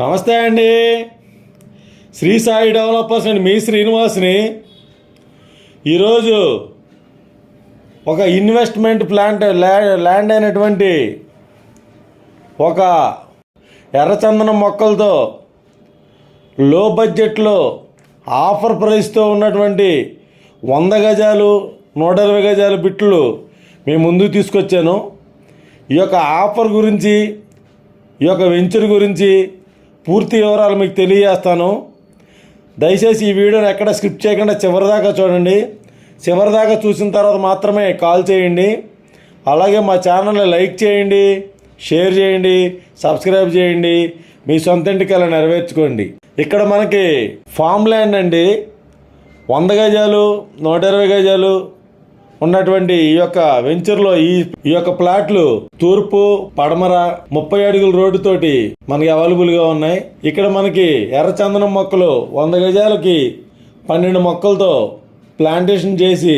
నమస్తే అండి. శ్రీ సాయి డెవలపర్స్ అండి, మీ శ్రీనివాస్ని. ఈరోజు ఒక ఇన్వెస్ట్మెంట్ ల్యాండ్ అయినటువంటి ఒక ఎర్రచందనం మొక్కలతో లో బడ్జెట్లో ఆఫర్ ప్రైస్తో ఉన్నటువంటి 100 గజాలు 120 గజాల బిట్లు మేము ముందుకు తీసుకొచ్చాను. ఈ యొక్క ఆఫర్ గురించి, ఈ యొక్క వెంచర్ గురించి పూర్తి వివరాలు మీకు తెలియజేస్తాను. దయచేసి ఈ వీడియోని ఎక్కడ స్కిప్ చేయకుండా చివరిదాకా చూడండి. చివరిదాకా చూసిన తర్వాత మాత్రమే కాల్ చేయండి. అలాగే మా ఛానల్ని లైక్ చేయండి, షేర్ చేయండి, సబ్స్క్రైబ్ చేయండి. మీ సొంత ఇంటికల్లా నెరవేర్చుకోండి. ఇక్కడ మనకి ఫామ్ ల్యాండ్ అండి. 100 గజాలు 120 గజాలు ఉన్నటువంటి ఈ యొక్క వెంచర్లో ఈ యొక్క ప్లాట్లు తూర్పు పడమర 30 అడుగుల రోడ్డుతోటి మనకి అవైలబుల్గా ఉన్నాయి. ఇక్కడ మనకి ఎర్రచందనం మొక్కలు 100 గజాలకి 12 మొక్కలతో ప్లాంటేషన్ చేసి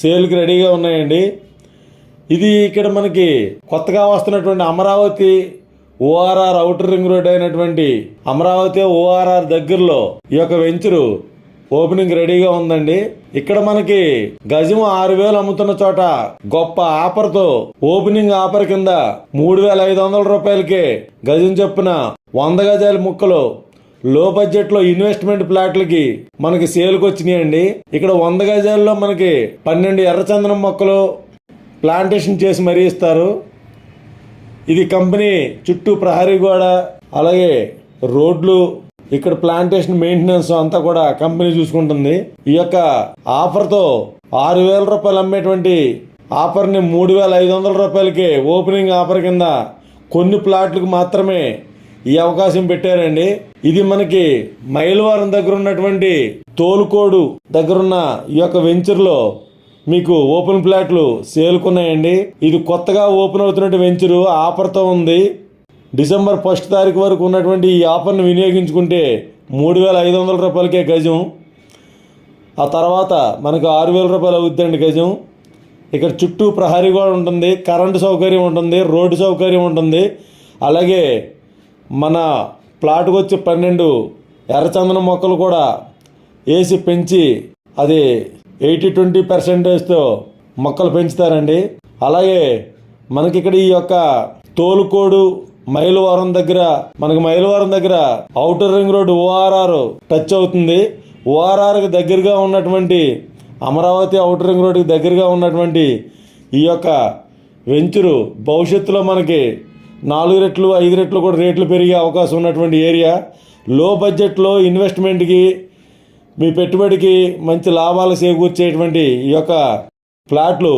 సేల్కి రెడీగా ఉన్నాయండి. ఇది ఇక్కడ మనకి కొత్తగా వస్తున్నటువంటి Amaravati ORR outer ring road అయినటువంటి అమరావతి ఓఆర్ఆర్ దగ్గరలో ఈ యొక్క వెంచరు ఓపెనింగ్ రెడీగా ఉందండి. ఇక్కడ మనకి గజం 6,000 అమ్ముతున్న చోట గొప్ప ఆఫర్తో ఓపెనింగ్ ఆఫర్ కింద 3,500 రూపాయలకే గజం చొప్పున 100 గజాల ముక్కలు లో బడ్జెట్ లో ఇన్వెస్ట్మెంట్ ప్లాట్లకి మనకి సేల్కి వచ్చినాయండి. ఇక్కడ 100 గజాల్లో మనకి 12 ఎర్రచందనం మొక్కలు ప్లాంటేషన్ చేసి మరీ ఇస్తారు. ఇది కంపెనీ చుట్టూ ప్రహరీ గోడ, అలాగే రోడ్లు, ఇక్కడ ప్లాంటేషన్ మెయింటెనెన్స్ అంతా కూడా కంపెనీ చూసుకుంటుంది. ఈ యొక్క ఆఫర్తో 6,000 రూపాయలు అమ్మేటువంటి ఆఫర్ని 3,500 రూపాయలకి ఓపెనింగ్ ఆఫర్ కింద కొన్ని ప్లాట్లకు మాత్రమే ఈ అవకాశం పెట్టారండి. ఇది మనకి మైలవరం దగ్గర ఉన్నటువంటి తోలుకోడు దగ్గరున్న ఈ యొక్క వెంచర్లో మీకు ఓపెన్ ప్లాట్లు సేల్కున్నాయండి. ఇది కొత్తగా ఓపెన్ అవుతున్నటువంటి వెంచరు ఆఫర్తో ఉంది. డిసెంబర్ 1 తారీఖు వరకు ఉన్నటువంటి ఈ ఆఫర్ను వినియోగించుకుంటే 3,500 రూపాయలకే గజం. ఆ తర్వాత మనకు 6,000 రూపాయలు అవుతుందండి గజం. ఇక్కడ చుట్టూ ప్రహరీ కూడా ఉంటుంది, కరెంటు సౌకర్యం ఉంటుంది, రోడ్డు సౌకర్యం ఉంటుంది. అలాగే మన ప్లాట్కి వచ్చి 12 ఎర్రచందనం మొక్కలు కూడా వేసి పెంచి అది 80-20% మొక్కలు పెంచుతారండి. అలాగే మనకి ఇక్కడ ఈ యొక్క తోలుకోడు మైలవరం దగ్గర outer ring road ORR touch అవుతుంది. ఓఆర్ఆర్కి దగ్గరగా ఉన్నటువంటి అమరావతి ఔటర్ రింగ్ రోడ్కి దగ్గరగా ఉన్నటువంటి ఈ యొక్క వెంచరు భవిష్యత్తులో మనకి 4 రెట్లు 5 రెట్లు కూడా రేట్లు పెరిగే అవకాశం ఉన్నటువంటి ఏరియా. లో బడ్జెట్లో ఇన్వెస్ట్మెంట్కి, మీ పెట్టుబడికి మంచి లాభాలు చేకూర్చేటువంటి ఈ యొక్క ప్లాట్లు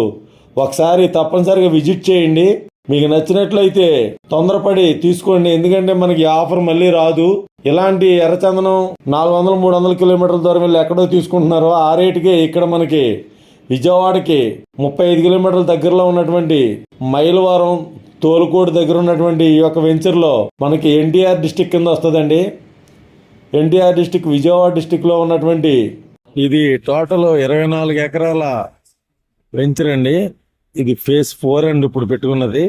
ఒకసారి తప్పనిసరిగా విజిట్ చేయండి. మీకు నచ్చినట్లయితే తొందరపడి తీసుకోండి. ఎందుకంటే మనకి ఆఫర్ మళ్ళీ రాదు. ఇలాంటి ఎర్రచందనం 400-300 కిలోమీటర్ల దూరం వెళ్ళి ఎక్కడో తీసుకుంటున్నారో ఆ రేటుకే ఇక్కడ మనకి విజయవాడకి 35 కిలోమీటర్ల దగ్గరలో ఉన్నటువంటి మైలవరం తోలుకోడు దగ్గర ఉన్నటువంటి ఈ యొక్క వెంచర్లో మనకి ఎన్టీఆర్ డిస్టిక్ కింద వస్తుందండి. ఎన్టీఆర్ డిస్టిక్ విజయవాడ డిస్టిక్లో ఉన్నటువంటి ఇది టోటల్ 24 ఎకరాల వెంచర్ అండి. ఇది ఫేజ్ 4 అండి ఇప్పుడు పెట్టుకున్నది.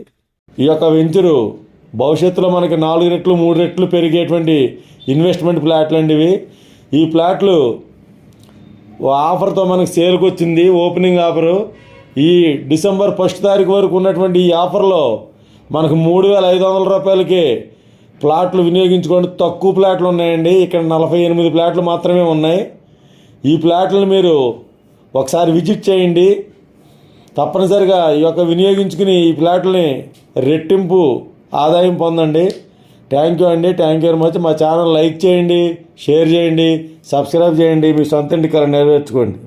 ఈ యొక్క వెంచరు భవిష్యత్తులో మనకి 4 రెట్లు 3 రెట్లు పెరిగేటువంటి ఇన్వెస్ట్మెంట్ ప్లాట్లు అండి ఇవి. ఈ ప్లాట్లు ఆఫర్తో మనకి సేల్కి వచ్చింది, ఓపెనింగ్ ఆఫరు. ఈ డిసెంబర్ 1 తారీఖు వరకు ఉన్నటువంటి ఈ ఆఫర్లో మనకు 3,500 రూపాయలకి ప్లాట్లు వినియోగించుకోండి. తక్కువ ప్లాట్లు ఉన్నాయండి. ఇక్కడ 48 ప్లాట్లు మాత్రమే ఉన్నాయి. ఈ ప్లాట్లను మీరు ఒకసారి విజిట్ చేయండి. తప్పనిసరిగా ఈ యొక్క వినియోగించుకుని ఈ ప్లాట్లని రెట్టింపు ఆదాయం పొందండి. థ్యాంక్ యూ అండి. Thank you very much. మా ఛానల్ లైక్ చేయండి, షేర్ చేయండి, సబ్స్క్రైబ్ చేయండి. మీ సొంత ఇంటికి నెరవేర్చుకోండి.